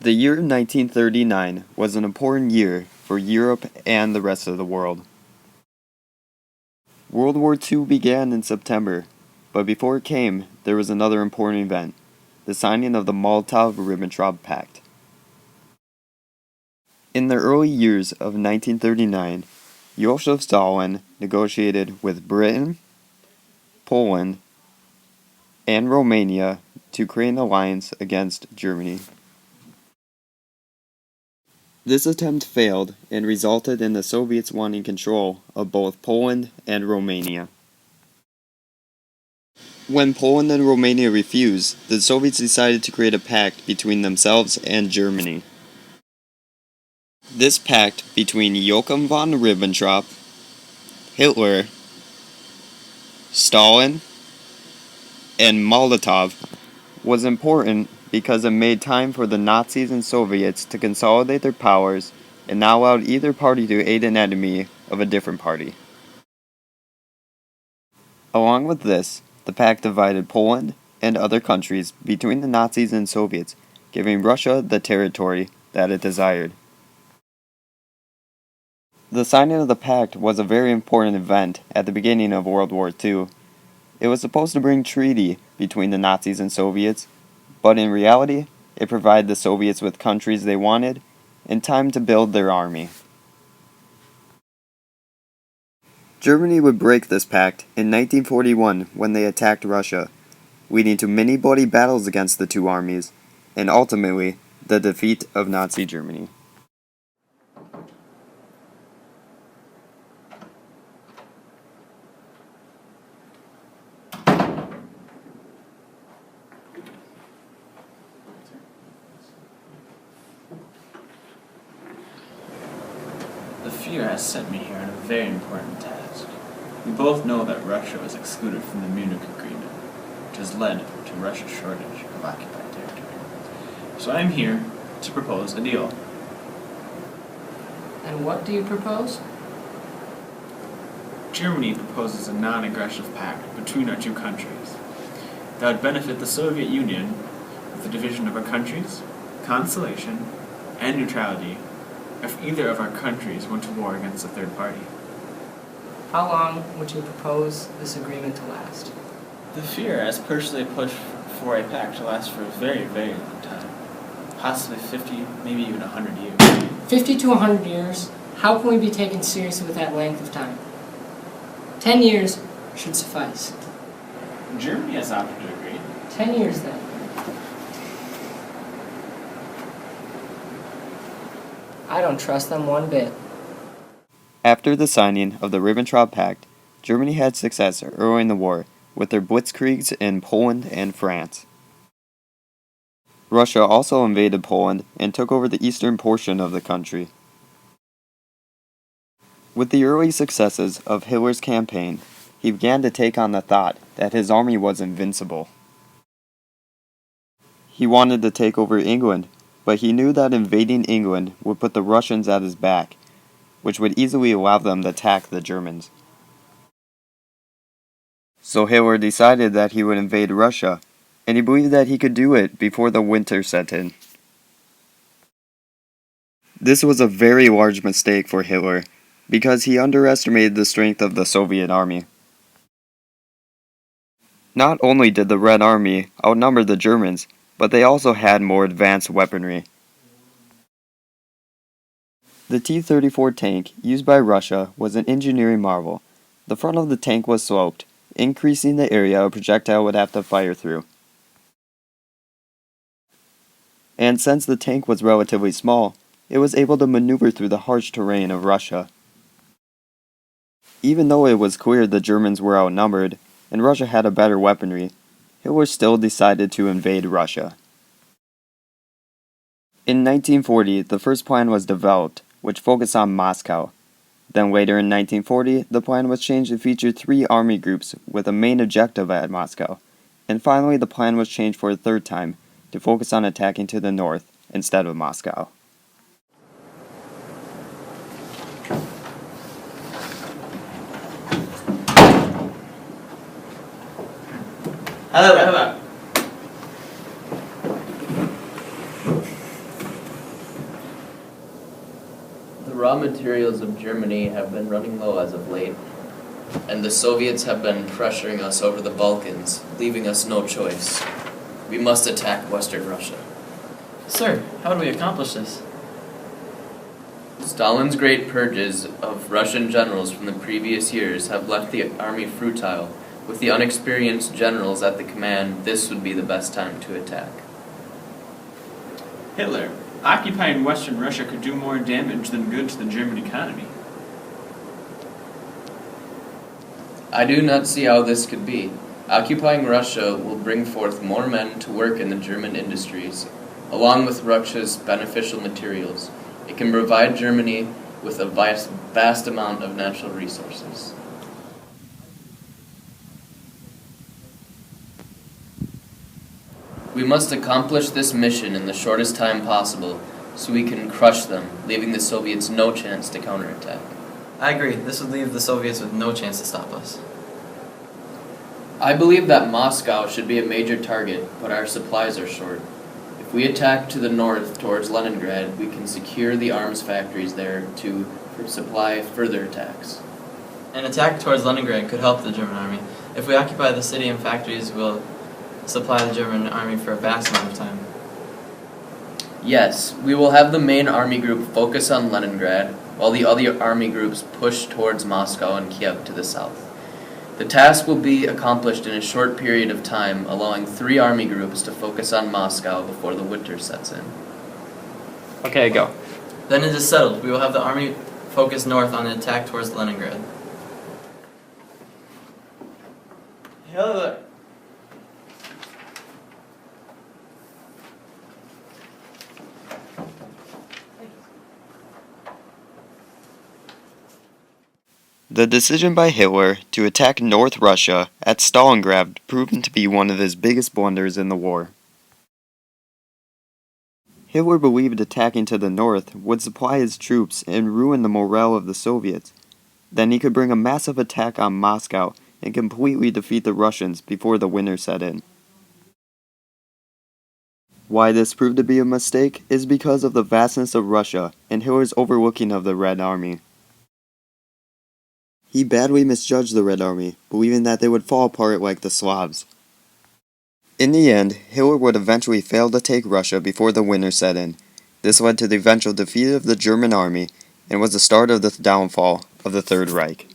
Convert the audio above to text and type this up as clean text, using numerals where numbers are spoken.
The year 1939 was an important year for Europe and the rest of the world. World War II began in September, but before it came, there was another important event, the signing of the Molotov-Ribbentrop Pact. In the early years of 1939, Joseph Stalin negotiated with Britain, Poland, and Romania to create an alliance against Germany. This attempt failed and resulted in the Soviets wanting control of both Poland and Romania. When Poland and Romania refused, the Soviets decided to create a pact between themselves and Germany. This pact between Joachim von Ribbentrop, Hitler, Stalin, and Molotov was important because it made time for the Nazis and Soviets to consolidate their powers and not allowed either party to aid an enemy of a different party. Along with this, the pact divided Poland and other countries between the Nazis and Soviets, giving Russia the territory that it desired. The signing of the pact was a very important event at the beginning of World War II. It was supposed to bring treaty between the Nazis and Soviets, but in reality, it provided the Soviets with countries they wanted and time to build their army. Germany would break this pact in 1941 when they attacked Russia, leading to many bloody battles against the two armies, and ultimately, the defeat of Nazi Germany. The Fuhrer has sent me here on a very important task. We both know that Russia was excluded from the Munich Agreement, which has led to Russia's shortage of occupied territory. So I am here to propose a deal. And what do you propose? Germany proposes a non-aggressive pact between our two countries that would benefit the Soviet Union with the division of our countries, consolation, and neutrality if either of our countries went to war against a third party. How long would you propose this agreement to last? The Fuhrer has personally pushed for a pact to last for a very, very long time. Possibly 50, maybe even 100 years. 50 to 100 years? How can we be taken seriously with that length of time? 10 years should suffice. Germany has opted to agree. 10 years then. I don't trust them one bit. After the signing of the Ribbentrop Pact, Germany had success early in the war with their blitzkriegs in Poland and France. Russia also invaded Poland and took over the eastern portion of the country. With the early successes of Hitler's campaign, he began to take on the thought that his army was invincible. He wanted to take over England, but he knew that invading England would put the Russians at his back, which would easily allow them to attack the Germans. So Hitler decided that he would invade Russia, and he believed that he could do it before the winter set in. This was a very large mistake for Hitler, because he underestimated the strength of the Soviet army. Not only did the Red Army outnumber the Germans, but they also had more advanced weaponry. The T-34 tank used by Russia was an engineering marvel. The front of the tank was sloped, increasing the area a projectile would have to fire through. And since the tank was relatively small, it was able to maneuver through the harsh terrain of Russia. Even though it was clear the Germans were outnumbered, and Russia had a better weaponry, Hitler still decided to invade Russia. In 1940, the first plan was developed, which focused on Moscow. Then later in 1940, the plan was changed to feature 3 army groups with a main objective at Moscow. And finally, the plan was changed for a third time, to focus on attacking to the north instead of Moscow. Hello. raw materials of Germany have been running low as of late, and the Soviets have been pressuring us over the Balkans, leaving us no choice. We must attack Western Russia. Sir, how do we accomplish this? Stalin's great purges of Russian generals from the previous years have left the army futile. With the unexperienced generals at the command, this would be the best time to attack. Hitler, occupying Western Russia could do more damage than good to the German economy. I do not see how this could be. Occupying Russia will bring forth more men to work in the German industries, along with Russia's beneficial materials. It can provide Germany with a vast amount of natural resources. We must accomplish this mission in the shortest time possible, so we can crush them, leaving the Soviets no chance to counterattack. I agree. This would leave the Soviets with no chance to stop us. I believe that Moscow should be a major target, but our supplies are short. If we attack to the north towards Leningrad, we can secure the arms factories there to supply further attacks. An attack towards Leningrad could help the German army. If we occupy the city and factories, we'll supply the German army for a vast amount of time. Yes, we will have the main army group focus on Leningrad, while the other army groups push towards Moscow and Kiev to the south. The task will be accomplished in a short period of time, allowing 3 army groups to focus on Moscow before the winter sets in. Okay, go. Then it is settled. We will have the army focus north on an attack towards Leningrad. Hitler! The decision by Hitler to attack North Russia at Stalingrad proved to be one of his biggest blunders in the war. Hitler believed attacking to the north would supply his troops and ruin the morale of the Soviets. Then he could bring a massive attack on Moscow and completely defeat the Russians before the winter set in. Why this proved to be a mistake is because of the vastness of Russia and Hitler's overlooking of the Red Army. He badly misjudged the Red Army, believing that they would fall apart like the Slavs. In the end, Hitler would eventually fail to take Russia before the winter set in. This led to the eventual defeat of the German army and was the start of the downfall of the Third Reich.